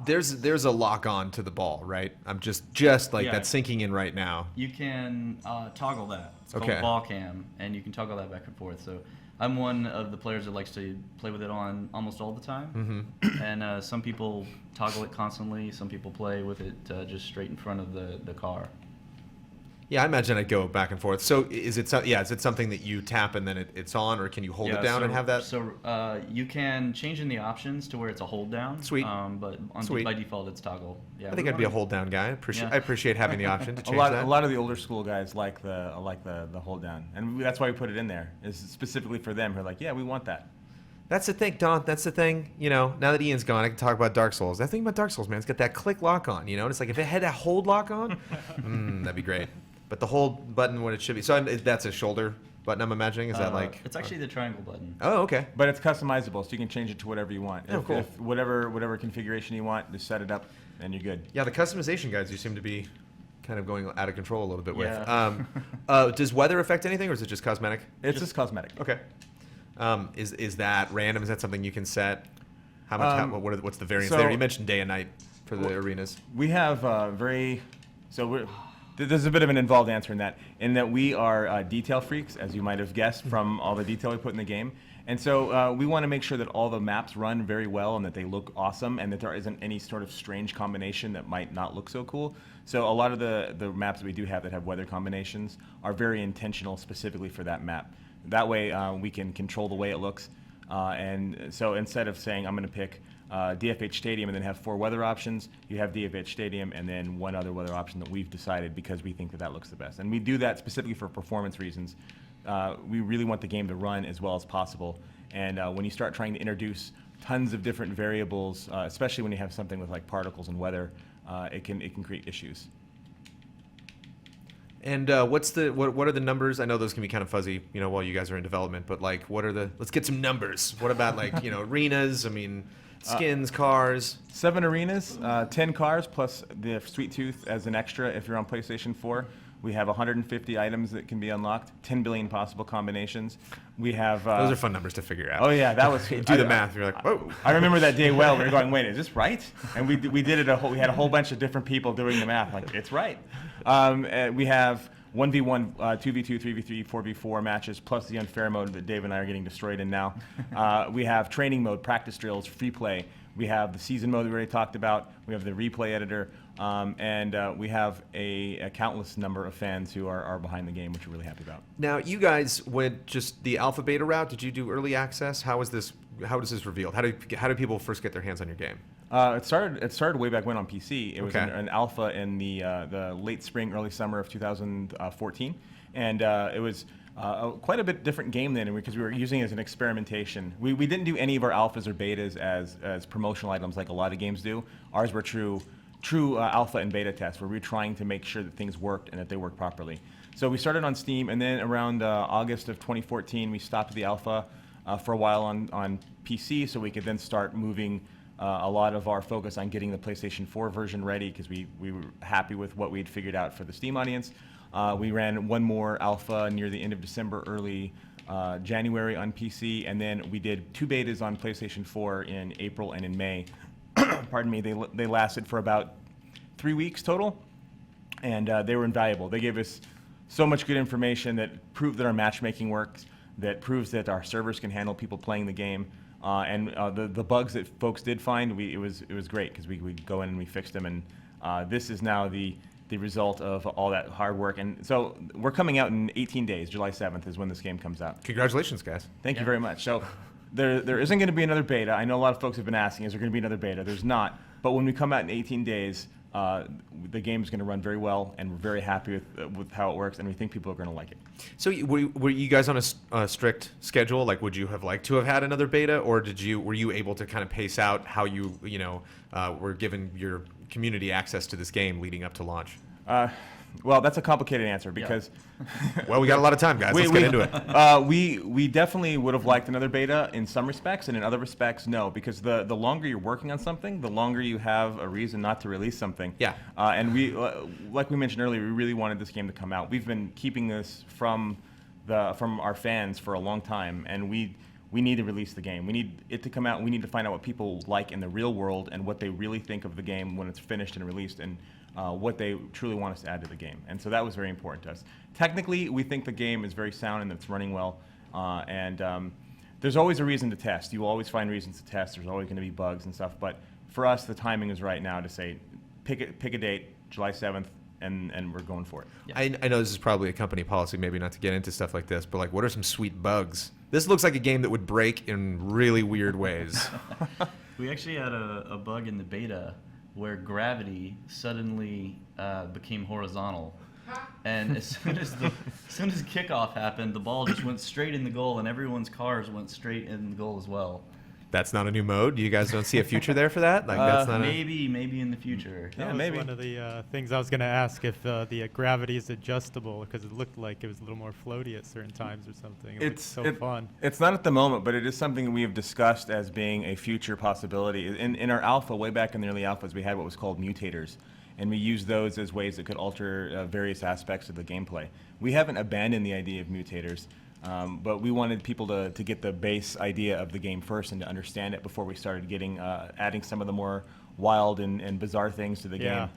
There's a lock on to the ball, right? I'm just like that's sinking in right now. You can toggle that. It's called Okay. ball cam, and you can toggle that back and forth. So I'm one of the players that likes to play with it on almost all the time. Mm-hmm. And some people toggle it constantly. Some people play with it just straight in front of the car. Yeah, I imagine I'd go back and forth. So is it something that you tap and then it's on, or can you hold it down and have that? So you can change in the options to where it's a hold down. Sweet. But by default, it's toggle. Yeah. I think I'd be a hold down guy. I appreciate having the option to change that. A lot of the older school guys like the hold down, and that's why we put it in there. Is specifically for them. Who are like, yeah, we want that. That's the thing, Don. That's the thing. Now that Ian's gone, I can talk about Dark Souls. That thing about Dark Souls, man, it's got that click lock on. And it's like if it had that hold lock on, that'd be great. But the hold button, what it should be. So that's a shoulder button, I'm imagining. Is that like? It's actually the triangle button. Oh, okay. But it's customizable, so you can change it to whatever you want. Oh, cool. If whatever configuration you want, just set it up, and you're good. Yeah, the customization guides you seem to be kind of going out of control a little bit with. Yeah. Does weather affect anything, or is it just cosmetic? It's just cosmetic. Okay. Is that random? Is that something you can set? How much? What's the variance there? You mentioned day and night for the arenas. We have there's a bit of an involved answer in that we are detail freaks, as you might have guessed from all the detail we put in the game. And so we want to make sure that all the maps run very well and that they look awesome and that there isn't any sort of strange combination that might not look so cool. So a lot of the maps that we do have that have weather combinations are very intentional specifically for that map. That way we can control the way it looks. And so instead of saying I'm going to pick DFH Stadium and then have 4 weather options, you have DFH Stadium and then one other weather option that we've decided because we think that looks the best. And we do that specifically for performance reasons. We really want the game to run as well as possible. And when you start trying to introduce tons of different variables, especially when you have something with like particles and weather, it can create issues. And what are the numbers? I know those can be kind of fuzzy, while you guys are in development. But like, let's get some numbers. What about like, arenas? I mean, skins, cars. 7 arenas, 10 cars plus the Sweet Tooth as an extra if you're on PlayStation 4. We have 150 items that can be unlocked, 10 billion possible combinations. We have those are fun numbers to figure out. Oh yeah, that was do the math. You're like, whoa. I remember that day well. We were going, wait, is this right? And we did it. We had a whole bunch of different people doing the math. Like, it's right. We have 1v1, 2v2, 3v3, 4v4 matches, plus the unfair mode that Dave and I are getting destroyed in now. We have training mode, practice drills, free play. We have the season mode we already talked about. We have the replay editor. And we have a countless number of fans who are behind the game, which we're really happy about. Now, you guys went just the alpha beta route. Did you do early access? How was this revealed? How do people first get their hands on your game? It started way back when on PC. It was an alpha in the late spring, early summer of 2014, and it was quite a bit different game then because we were using it as an experimentation. We didn't do any of our alphas or betas as promotional items like a lot of games do. Ours were true alpha and beta tests where we were trying to make sure that things worked and that they worked properly. So we started on Steam, and then around August of 2014, we stopped the alpha for a while on PC so we could then start moving a lot of our focus on getting the PlayStation 4 version ready because we were happy with what we had figured out for the Steam audience. We ran one more alpha near the end of December, early January on PC, and then we did 2 betas on PlayStation 4 in April and in May. Pardon me, they lasted for about 3 weeks total, and they were invaluable. They gave us so much good information that proved that our matchmaking works, that proves that our servers can handle people playing the game, and the bugs that folks did find, it was great because we go in and we fixed them, and this is now the result of all that hard work. And so we're coming out in 18 days. July 7th is when this game comes out. Congratulations, guys. Thank you very much. So. There isn't going to be another beta. I know a lot of folks have been asking, is there going to be another beta? There's not. But when we come out in 18 days, the game is going to run very well, and we're very happy with how it works, and we think people are going to like it. So were you guys on a strict schedule? Like, would you have liked to have had another beta, or were you able to kind of pace out how you were given your community access to this game leading up to launch? Well, that's a complicated answer because... Well, we got a lot of time, guys. Let's get into it. We definitely would have liked another beta in some respects, and in other respects, no, because the longer you're working on something, the longer you have a reason not to release something. Yeah. And we, like we mentioned earlier, we really wanted this game to come out. We've been keeping this from our fans for a long time, and we we need to release the game. We need it to come out. We need to find out what people like in the real world and what they really think of the game when it's finished and released, and what they truly want us to add to the game. And so that was very important to us. Technically, we think the game is very sound and it's running well. There's always a reason to test. You will always find reasons to test. There's always going to be bugs and stuff. But for us, the timing is right now to say, pick a date, July 7th, and we're going for it. Yeah. I know this is probably a company policy, maybe not to get into stuff like this, but like, what are some sweet bugs? This looks like a game that would break in really weird ways. We actually had a bug in the beta where gravity suddenly became horizontal. And as soon as kickoff happened, the ball just went straight in the goal, and everyone's cars went straight in the goal as well. That's not a new mode? You guys don't see a future there for that? Like that's not maybe in the future. That was maybe. one of the things I was going to ask, if the gravity is adjustable, because it looked like it was a little more floaty at certain times or something. It's so fun. It's not at the moment, but it is something we have discussed as being a future possibility. In our alpha, way back in the early alphas, we had what was called mutators, and we used those as ways that could alter various aspects of the gameplay. We haven't abandoned the idea of mutators. But we wanted people to get the base idea of the game first and to understand it before we started adding some of the more wild and bizarre things to the game.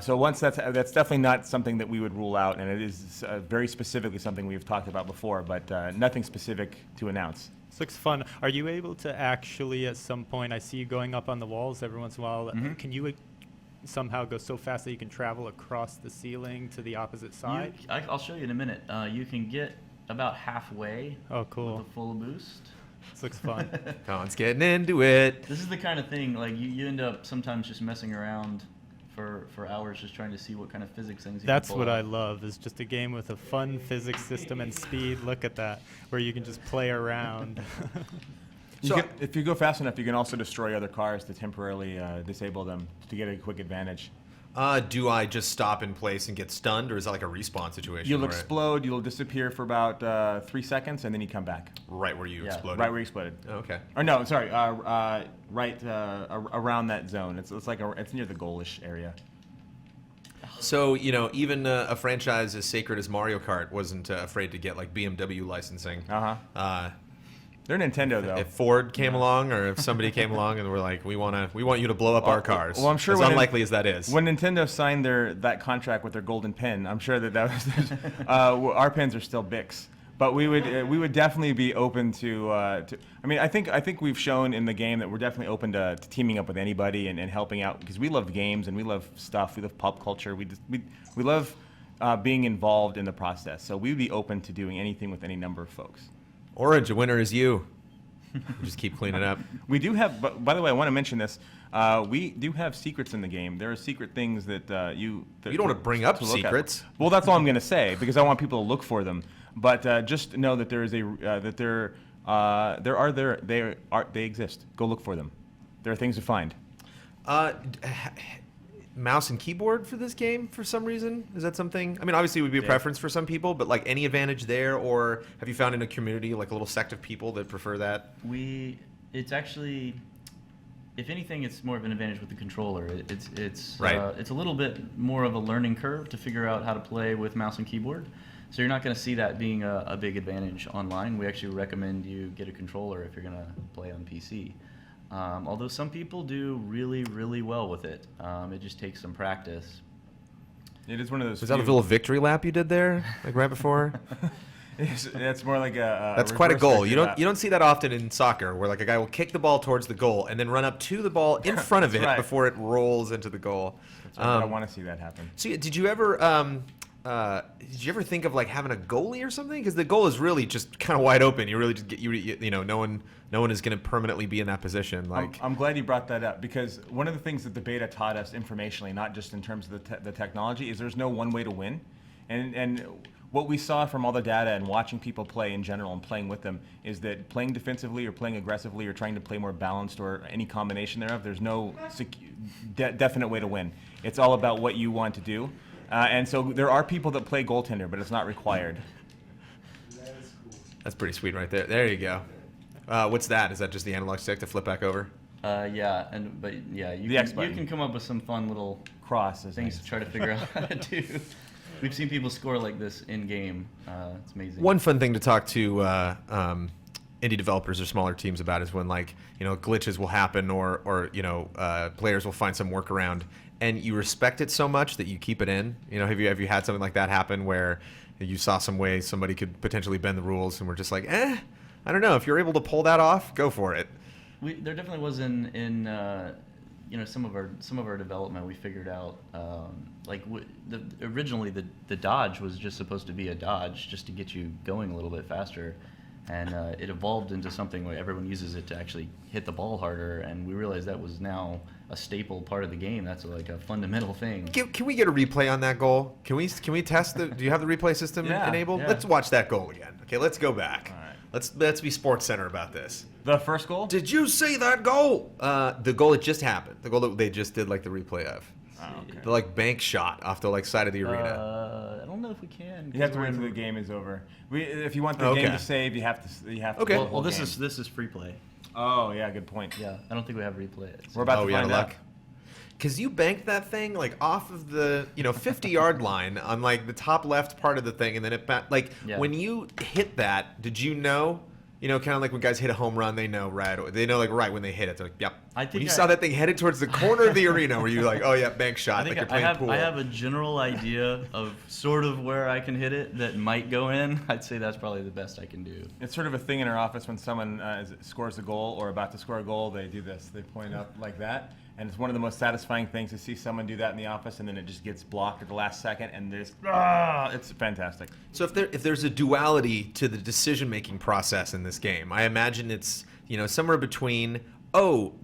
So once that's definitely not something that we would rule out, and it is very specifically something we've talked about before, but nothing specific to announce. This looks fun. Are you able to actually, at some point, I see you going up on the walls every once in a while, can you somehow go so fast that you can travel across the ceiling to the opposite side? I'll show you in a minute. You can get about halfway. Oh, cool. With a full boost. This looks fun. Colin's getting into it. This is the kind of thing, like, you end up sometimes just messing around for hours just trying to see what kind of physics things you That's can pull what out. I love, is just a game with a fun physics system and speed. Look at that, where you can just play around. If you go fast enough, you can also destroy other cars to temporarily disable them to get a quick advantage. Do I just stop in place and get stunned, or is that like a respawn situation? You'll explode, you'll disappear for about 3 seconds, and then you come back. Right where you exploded? Right where you exploded. Oh, okay. Or no, sorry, right around that zone. It's like it's near the goalish area. So, even a franchise as sacred as Mario Kart wasn't afraid to get like BMW licensing. They're Nintendo, though. If Ford came along, or if somebody came along and were like, we want you to blow up our cars. Well, I'm sure as unlikely as that is. When Nintendo signed that contract with their golden pen, I'm sure that was our pens are still Bics. But we would definitely be open to. I mean, I think we've shown in the game that we're definitely open to teaming up with anybody and helping out, because we love games and we love stuff. We love pop culture. We love being involved in the process. So we'd be open to doing anything with any number of folks. Orange, a winner is you. Just keep cleaning up. We do have, by the way, I want to mention this. We do have secrets in the game. There are secret things that you don't want to bring up secrets. Well, that's all I'm going to say, because I want people to look for them. But just know that there is they exist. Go look for them. There are things to find. Mouse and keyboard for this game for some reason? Is that something? I mean, obviously it would be a preference for some people, but like any advantage there, or have you found in a community like a little sect of people that prefer that? It's actually, if anything, it's more of an advantage with the controller. It's a little bit more of a learning curve to figure out how to play with mouse and keyboard. So you're not going to see that being a big advantage online. We actually recommend you get a controller if you're going to play on PC. Although some people do really, really well with it. It just takes some practice. It is one of those. Was that a little victory lap you did there, like right before? It's more like a. That's quite a goal. You don't see that often in soccer, where like a guy will kick the ball towards the goal and then run up to the ball in front of it before it rolls into the goal. That's right. I want to see that happen. So did you ever think of like having a goalie or something? Because the goal is really just kind of wide open. You really just get no one is going to permanently be in that position. Like I'm glad you brought that up, because one of the things that the beta taught us informationally, not just in terms of the technology, is there's no one way to win, and what we saw from all the data and watching people play in general and playing with them is that playing defensively or playing aggressively or trying to play more balanced or any combination thereof, there's no definite way to win. It's all about what you want to do. And so there are people that play goaltender, but it's not required. That's pretty sweet right there. There you go. What's that? Is that just the analog stick to flip back over? You can come up with some fun little crosses things to try to figure out how to do. We've seen people score like this in game. It's amazing. One fun thing to talk to indie developers or smaller teams about is when like glitches will happen or players will find some workaround, and you respect it so much that you keep it in. Have you had something like that happen where you saw some way somebody could potentially bend the rules and we're just like, I don't know, if you're able to pull that off, go for it. There definitely was in some of our development, we figured out originally the dodge was just supposed to be a dodge just to get you going a little bit faster, and it evolved into something where everyone uses it to actually hit the ball harder, and we realized that was now a staple part of the game. That's like a fundamental thing. Can we get a replay on that goal? Can we test do you have the replay system enabled? Yeah. Let's watch that goal again. Okay, let's go back. All right. Let's be Sports Center about this. The first goal? Did you see that goal? The goal that just happened. The goal that they just did like the replay of. Oh, okay. The like bank shot off the like side of the arena. I don't know if we can. You have to wait until the game is over. If you want the game to save, you have to. Okay. Well, this is free play. Oh yeah, good point. Yeah, I don't think we have replay. We're about to find out. Because you banked that thing like off of the 50-yard line on like the top left part of the thing, and then when you hit that, did you know? Kind of like when guys hit a home run, they know right when they hit it. They're like, yep. When you saw that thing headed towards the corner of the arena, were you like, oh yeah, bank shot, like you're playing pool? I have a general idea of sort of where I can hit it that might go in. I'd say that's probably the best I can do. It's sort of a thing in our office when someone scores a goal or about to score a goal, they do this. They point up like that. And it's one of the most satisfying things to see someone do that in the office, and then it just gets blocked at the last second, and it's fantastic. So if there's a duality to the decision-making process in this game, I imagine it's somewhere between, oh,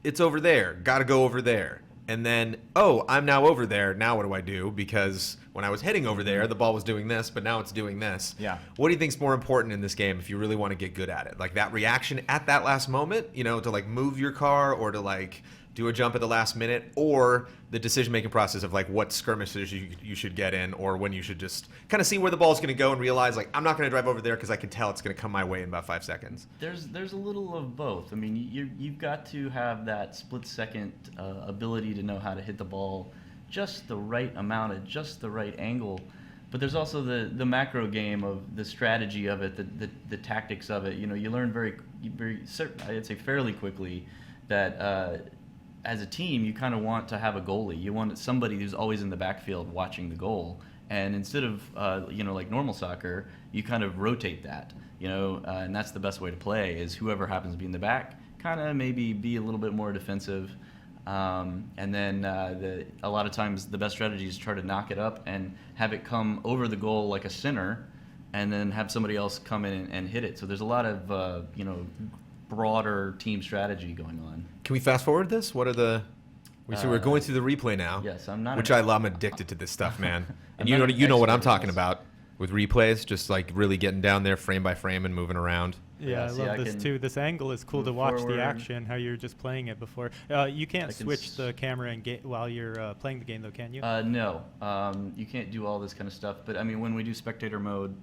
it's over there, gotta go over there, and then, oh, I'm now over there, now what do I do? Because when I was heading over there, the ball was doing this, but now it's doing this. Yeah. What do you think's more important in this game if you really want to get good at it? Like that reaction at that last moment, to like move your car or to like do a jump at the last minute, or the decision-making process of like what skirmishes you should get in, or when you should just kind of see where the ball's going to go and realize like I'm not going to drive over there because I can tell it's going to come my way in about 5 seconds. There's a little of both. I mean, you've got to have that split-second ability to know how to hit the ball just the right amount at just the right angle. But there's also the macro game of the strategy of it, the tactics of it. You learn very I'd say fairly quickly that as a team, you kind of want to have a goalie. You want somebody who's always in the backfield watching the goal. And instead of, like normal soccer, you kind of rotate that, and that's the best way to play is whoever happens to be in the back, kind of maybe be a little bit more defensive. And then a lot of times the best strategy is try to knock it up and have it come over the goal like a center, and then have somebody else come in and hit it. So there's a lot of, broader team strategy going on. Can we fast forward this? What are the? So we're going through the replay now. Yes, I'm not. Which I'm addicted to this stuff, man. And you know what I'm talking about with replays, just like really getting down there frame by frame and moving around. Yeah, I love this too. This angle is cool to watch the action, how you're just playing it before. You can't switch the camera and while you're playing the game, though, can you? No, you can't do all this kind of stuff. But I mean, when we do spectator mode,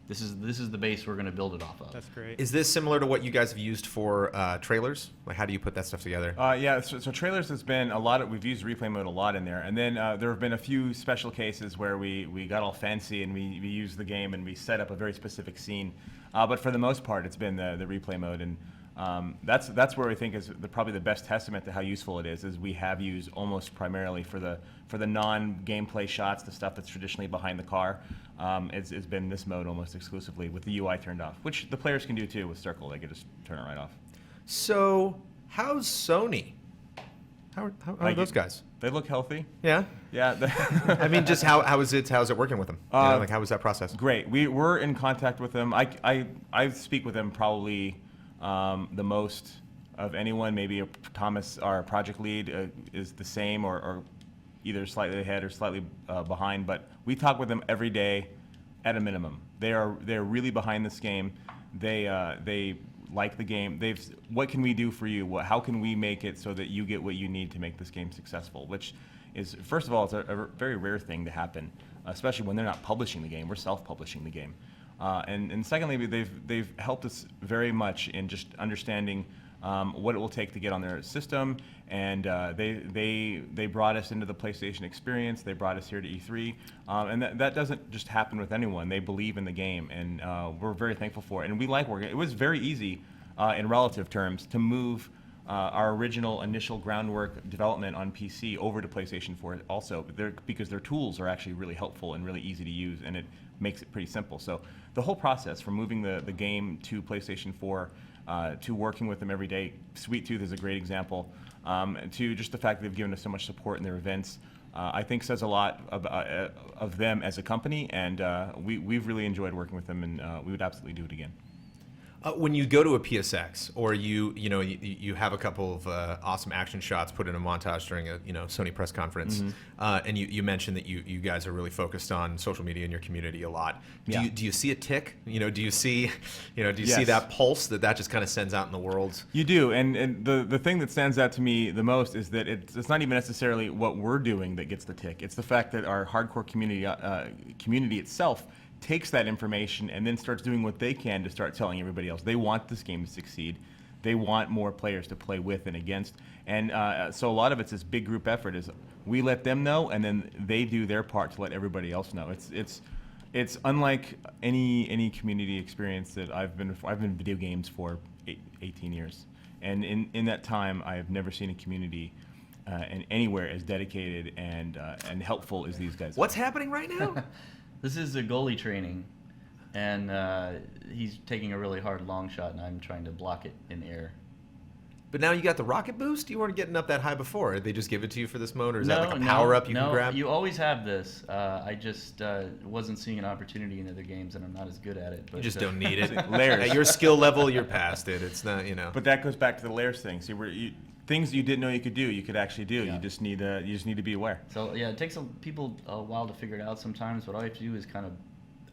this is the base we're going to build it off of. That's great. Is this similar to what you guys have used for trailers? Like, how do you put that stuff together? Yeah, so trailers has been a lot. We've used replay mode a lot in there, and then there have been a few special cases where we got all fancy and we used the game and we set up a very specific scene. But for the most part, it's been the replay mode, and that's where I think is probably the best testament to how useful it is we have used almost primarily for the non-gameplay shots, the stuff that's traditionally behind the car. It's been this mode almost exclusively with the UI turned off, which the players can do too with Circle. They can just turn it right off. So how's Sony? How are those guys? They look healthy. Yeah. Yeah. I mean, just how's it working with them? Like how was that process? Great. We're in contact with them. I speak with them probably the most of anyone. Maybe Thomas, our project lead, is the same or either slightly ahead or slightly behind. But we talk with them every day, at a minimum. They're really behind this game. They like the game. What can we do for you? How can we make it so that you get what you need to make this game successful? Which is, first of all, it's a very rare thing to happen, especially when they're not publishing the game. We're self-publishing the game. And secondly, they've helped us very much in just understanding what it will take to get on their system, and they brought us into the PlayStation experience. They brought us here to E3, and that doesn't just happen with anyone. They believe in the game, and we're very thankful for it. And we like working. It was very easy, in relative terms, to move our original initial groundwork development on PC over to PlayStation 4 also, because their tools are actually really helpful and really easy to use, and it makes it pretty simple. So the whole process from moving the game to PlayStation 4 to working with them every day, Sweet Tooth is a great example, to just the fact that they've given us so much support in their events, I think says a lot of them as a company, and we've really enjoyed working with them, and we would absolutely do it again. When you go to a PSX, or you have a couple of awesome action shots put in a montage during a Sony press conference, and you mentioned that you guys are really focused on social media in your community a lot. Do you see a tick? Do you see see that pulse that just kind of sends out in the world? You do, and the thing that stands out to me the most is that it's not even necessarily what we're doing that gets the tick. It's the fact that our hardcore community itself takes that information and then starts doing what they can to start telling everybody else. They want this game to succeed. They want more players to play with and against. And so a lot of it's this big group effort is we let them know, and then they do their part to let everybody else know. It's unlike any community experience that I've been in video games for 18 years. And in that time, I have never seen a community anywhere as dedicated and helpful as these guys. What's happening right now? This is a goalie training, and he's taking a really hard long shot, and I'm trying to block it in air. But now you got the rocket boost? You weren't getting up that high before. Did they just give it to you for this mode, or is that like a power-up you can grab? No, you always have this. I just wasn't seeing an opportunity in other games, and I'm not as good at it. But, you just don't need it. Layers. At your skill level, you're past it. It's not, But that goes back to the layers thing. See, things you didn't know you could do, you could actually do. Yeah. You just need to be aware. So yeah, it takes people a while to figure it out sometimes, but all you have to do is kind of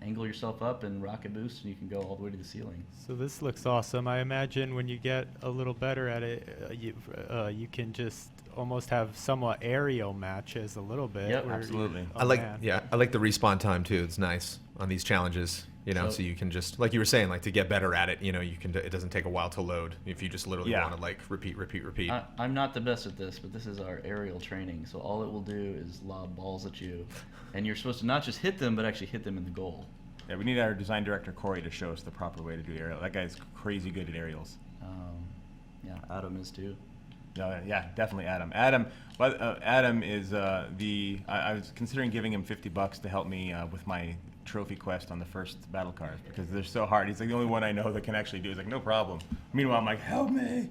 angle yourself up and rocket boost, and you can go all the way to the ceiling. So this looks awesome. I imagine when you get a little better at it, you can just almost have somewhat aerial matches a little bit. Yep, absolutely. I like the respawn time too. It's nice on these challenges. So you can just, like you were saying, like to get better at it, you can. It doesn't take a while to load if you just literally want to like repeat. I'm not the best at this, but this is our aerial training. So all it will do is lob balls at you, and you're supposed to not just hit them, but actually hit them in the goal. Yeah, we need our design director Corey to show us the proper way to do aerial. That guy's crazy good at aerials. Yeah, Adam is too. Yeah, definitely Adam. Adam is I was considering giving him $50 to help me with my trophy quest on the first battle cars because they're so hard. He's like the only one I know that can actually do it. He's like, no problem. Meanwhile, I'm like, help me.